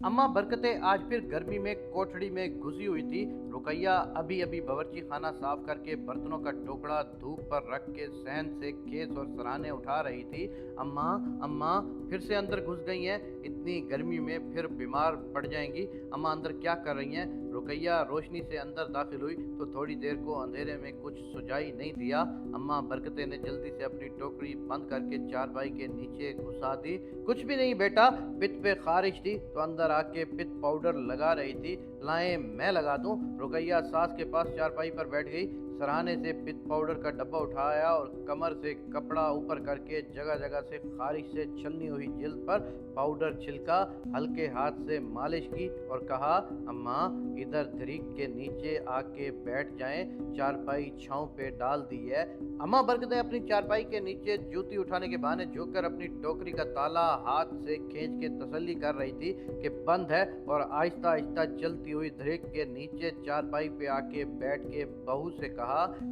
अम्मा बरकतें आज फिर गर्मी में कोठड़ी में घुसी हुई थी। रुकैया अभी अभी बावर्ची खाना साफ करके बर्तनों का टुकड़ा धूप पर रख के सहन से केस और सराहने उठा रही थी। अम्मा, अम्मा फिर से अंदर घुस गई हैं। इतनी गर्मी में फिर बीमार पड़ जाएंगी। अम्मा अंदर क्या कर रही हैं? रुकैया रोशनी से अंदर दाखिल हुई तो थोड़ी देर को अंधेरे में कुछ सुझाई नहीं दिया। अम्मा बरकतें ने जल्दी से अपनी टोकरी बंद करके चारपाई के नीचे घुसा दी। कुछ भी नहीं बेटा, पित्त पे खारिश थी तो अंदर आके पित्त पाउडर लगा रही थी। लाएं मैं लगा दूं? रुकैया सास के पास चारपाई पर बैठ गई। सराहने से पित्त पाउडर का डब्बा उठाया और कमर से कपड़ा ऊपर करके जगह जगह से खारिश से छलनी हुई जिल्द पर पाउडर छिलका, हल्के हाथ से मालिश की और कहा, अम्मा इधर धरीक के नीचे आके बैठ जाएं, चारपाई छांव पे डाल दी है। अम्मा बरकतें अपनी चारपाई के नीचे जूती उठाने के बहाने झुककर अपनी टोकरी का ताला हाथ से खींच के तसल्ली कर रही थी कि बंद है, और आहिस्ता आहिस्ता चलती हुई धरीक के नीचे चारपाई पे आके बैठ के बहू से कहा,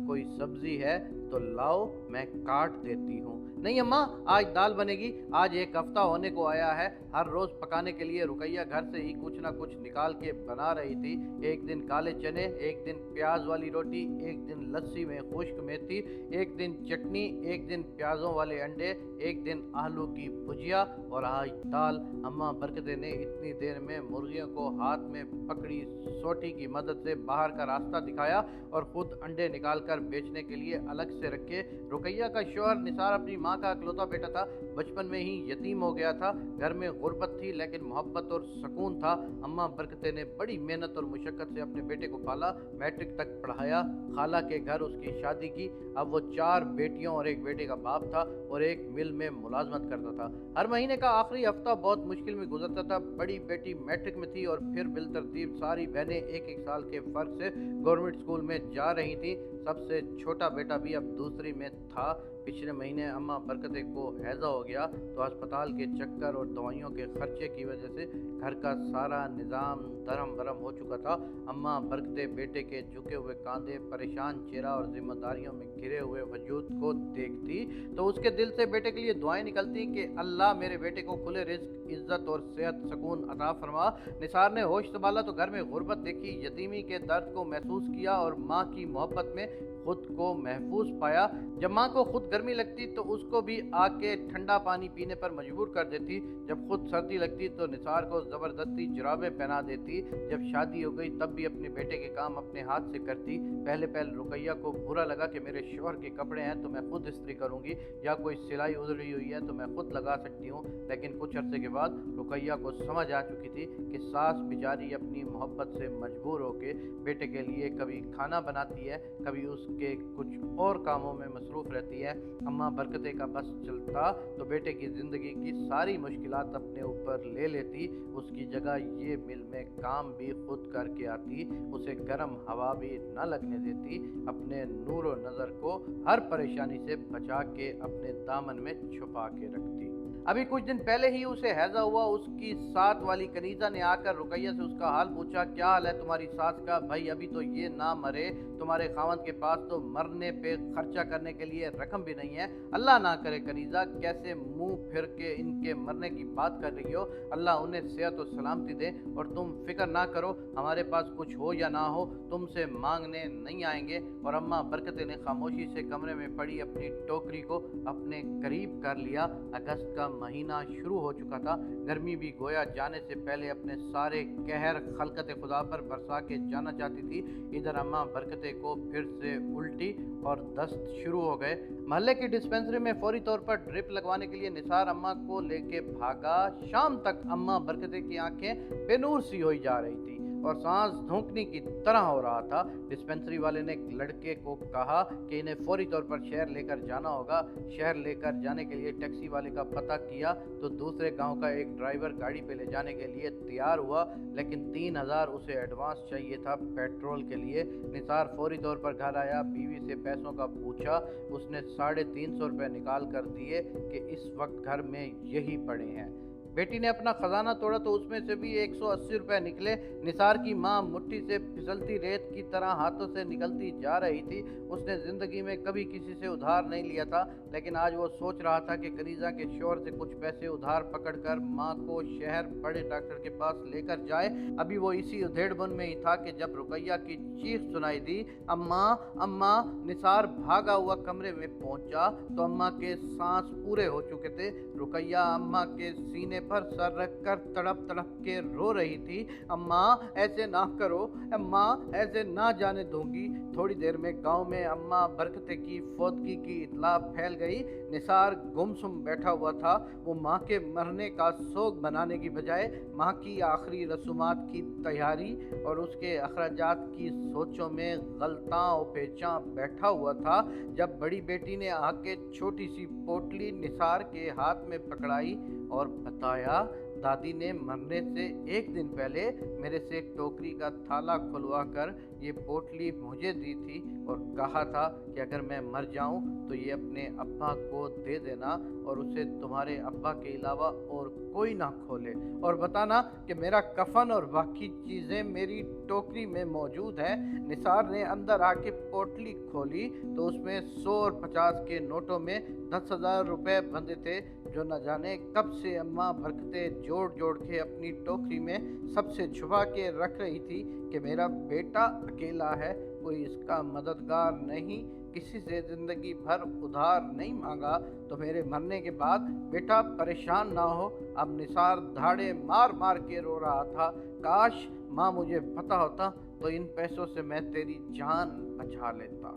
कोई सब्जी है तो लाओ, मैं काट देती हूँ। नहीं अम्मा, आज दाल बनेगी। आज एक हफ्ता होने को आया है। हर रोज पकाने के लिए रुकैया घर से ही कुछ ना कुछ निकाल के बना रही थी। एक दिन काले चने, एक दिन प्याज वाली रोटी, एक दिन लस्सी में खुश्क मेथी, एक दिन चटनी, एक दिन प्याजों वाले अंडे, एक दिन आलू की भुजिया और आज दाल। अम्मा बरकतें ने इतनी देर में मुर्गियों को हाथ में पकड़ी सोटी की मदद से बाहर का रास्ता दिखाया और खुद अंडे निकालकर बेचने के लिए अलग से रखे। रुकैया का शौहर निसार अपनी माँ का इकलौता बेटा था। बचपन में ही यतीम हो गया था। घर में गुर्बत थी लेकिन मोहब्बत और सुकून था। अम्मा बरकतें ने बड़ी मेहनत और मुशक्कत से अपने बेटे को पाला, मैट्रिक तक पढ़ाया, खाला के घर उसकी शादी की। अब वो 4 बेटियों और एक बेटे का बाप था और एक मिल में मुलाजमत करता था। हर महीने का आखिरी हफ्ता बहुत मुश्किल में गुजरता था। बड़ी बेटी मैट्रिक में थी और फिर बिलतरतीब सारी बहनें एक एक साल के फर्क से गवर्नमेंट स्कूल में जा रही थी। सबसे छोटा बेटा भी अब दूसरी में था। पिछले महीने अम्मा बरकतें को हैजा हो गया तो अस्पताल के चक्कर और दवाइयों के खर्चे की वजह से घर का सारा निज़ाम धर्म भरम हो चुका था। अम्मा बरकतें बेटे के झुके हुए कांधे, परेशान चेहरा और जिम्मेदारियों में घिरे हुए वजूद को देखती तो उसके दिल से बेटे के लिए दुआएं निकलती कि अल्लाह मेरे बेटे को खुले रिज्क, इज्जत और सेहत सुकून अता फरमा। निसार ने होश संभाला तो घर में गुर्बत देखी, यतीमी के दर्द को महसूस किया और माँ की मोहब्बत में खुद को महफूज पाया। जब माँ को खुद गर्मी लगती तो उसको भी आके ठंडा पानी पीने पर मजबूर कर देती। जब खुद सर्दी लगती तो निसार को ज़बरदस्ती जुराबें पहना देती। जब शादी हो गई तब भी अपने बेटे के काम अपने हाथ से करती। पहले रुकैया को बुरा लगा कि मेरे शौहर के कपड़े हैं तो मैं खुद इस्त्री करूँगी, या कोई सिलाई उधड़ी हुई है तो मैं खुद लगा सकती हूँ। लेकिन कुछ अरसे के बाद रुकैया को समझ आ चुकी थी कि सास बेचारी अपनी मोहब्बत से मजबूर होके बेटे के लिए कभी खाना बनाती है, कभी उसके कुछ और कामों में मसरूफ़ रहती है। अम्मा बरकतें का बस चलता तो बेटे की ज़िंदगी की सारी मुश्किलात अपने ऊपर ले लेती। उसकी जगह ये मिल में काम भी खुद करके आती, उसे गर्म हवा भी न लगने देती, अपने नूर व नज़र को हर परेशानी से बचा के अपने दामन में छुपा के रखती। अभी कुछ दिन पहले ही उसे हैजा हुआ। उसकी साथ वाली कनीजा ने आकर रुकैया से उसका हाल पूछा। क्या हाल है तुम्हारी सास का? भाई अभी तो ये ना मरे, तुम्हारे खावंद के पास तो मरने पे खर्चा करने के लिए रकम भी नहीं है। अल्लाह ना करे कनीजा, कैसे मुंह फिर के इनके मरने की बात कर रही हो। अल्लाह उन्हें सेहत और सलामती दे और तुम फिक्र ना करो, हमारे पास कुछ हो या ना हो तुमसे मांगने नहीं आएंगे। और अम्मा बरकतें ने खामोशी से कमरे में पड़ी अपनी टोकरी को अपने करीब कर लिया। अगस्त का महीना शुरू हो चुका था। गर्मी भी गोया जाने से पहले अपने सारे कहर खलकत खुदा पर बरसा के जाना चाहती थी। इधर अम्मा बरकतें को फिर से उल्टी और दस्त शुरू हो गए। महल्ले की डिस्पेंसरी में फौरी तौर पर ड्रिप लगवाने के लिए निसार अम्मा को लेके भागा। शाम तक अम्मा बरकतें की आंखें बेनूर सी हुई जा रही थी और सांस धोंकने की तरह हो रहा था। डिस्पेंसरी वाले ने लड़के को कहा कि इन्हें फौरी तौर पर शहर लेकर जाना होगा। शहर लेकर जाने के लिए टैक्सी वाले का पता किया तो दूसरे गांव का एक ड्राइवर गाड़ी पे ले जाने के लिए तैयार हुआ, लेकिन 3000 उसे एडवांस चाहिए था पेट्रोल के लिए। निसार फौरी तौर पर घर आया, बीवी से पैसों का पूछा। उसने 350 रुपये निकाल कर दिए कि इस वक्त घर में यही पड़े हैं। बेटी ने अपना खजाना तोड़ा तो उसमें से भी 180 रुपए निकले। निसार की माँ मुट्ठी से फिसलती रेत की तरह हाथों से निकलती जा रही थी। उसने जिंदगी में कभी किसी से उधार नहीं लिया था, लेकिन आज वो सोच रहा था कि कनीज़ा के शोहर से कुछ पैसे उधार पकड़कर माँ को शहर बड़े डॉक्टर के पास लेकर जाए। अभी वो इसी उधेड़बुन में ही था कि जब रुकैया की चीख सुनाई दी, अम्मा अम्मा। निसार भागा हुआ कमरे में पहुंचा तो अम्मा के सांस पूरे हो चुके थे। रुकैया अम्मा के सीने पर सर रखकर तड़प तड़प के रो रही थी। अम्मा ऐसे ना करो, अम्मा ऐसे ना जाने दूंगी। थोड़ी देर में गांव में अम्मा बरकते की फौतगी की इतला फैल गई। निसार गुमसुम बैठा हुआ था। वो माँ के मरने का सोग बनाने की बजाय माँ की आखिरी रसूमात की तैयारी और उसके अखराजात की सोचों में गलतां पेचां बैठा हुआ था। जब बड़ी बेटी ने आके छोटी सी पोटली निसार के हाथ में पकड़ाई और बताया, दादी ने मरने से एक दिन पहले मेरे से एक टोकरी का थाला खुलवा कर ये पोटली मुझे दी थी और कहा था कि अगर मैं मर जाऊं तो ये अपने अब्बा को दे देना और उसे तुम्हारे अब्बा के अलावा और कोई ना खोले, और बताना कि मेरा कफन और बाकी चीज़ें मेरी टोकरी में मौजूद है। निसार ने अंदर आके पोटली खोली तो उसमें 100 और 50 के नोटों में 10,000 रुपए बंधे थे, जो न जाने कब से अम्मा बरकते जोड़ जोड़ के अपनी टोकरी में सबसे छुपा के रख रही थी कि मेरा बेटा अकेला है, कोई इसका मददगार नहीं, किसी से जिंदगी भर उधार नहीं मांगा, तो मेरे मरने के बाद बेटा परेशान ना हो। अब निसार धाड़े मार मार के रो रहा था। काश माँ मुझे पता होता तो इन पैसों से मैं तेरी जान बचा लेता।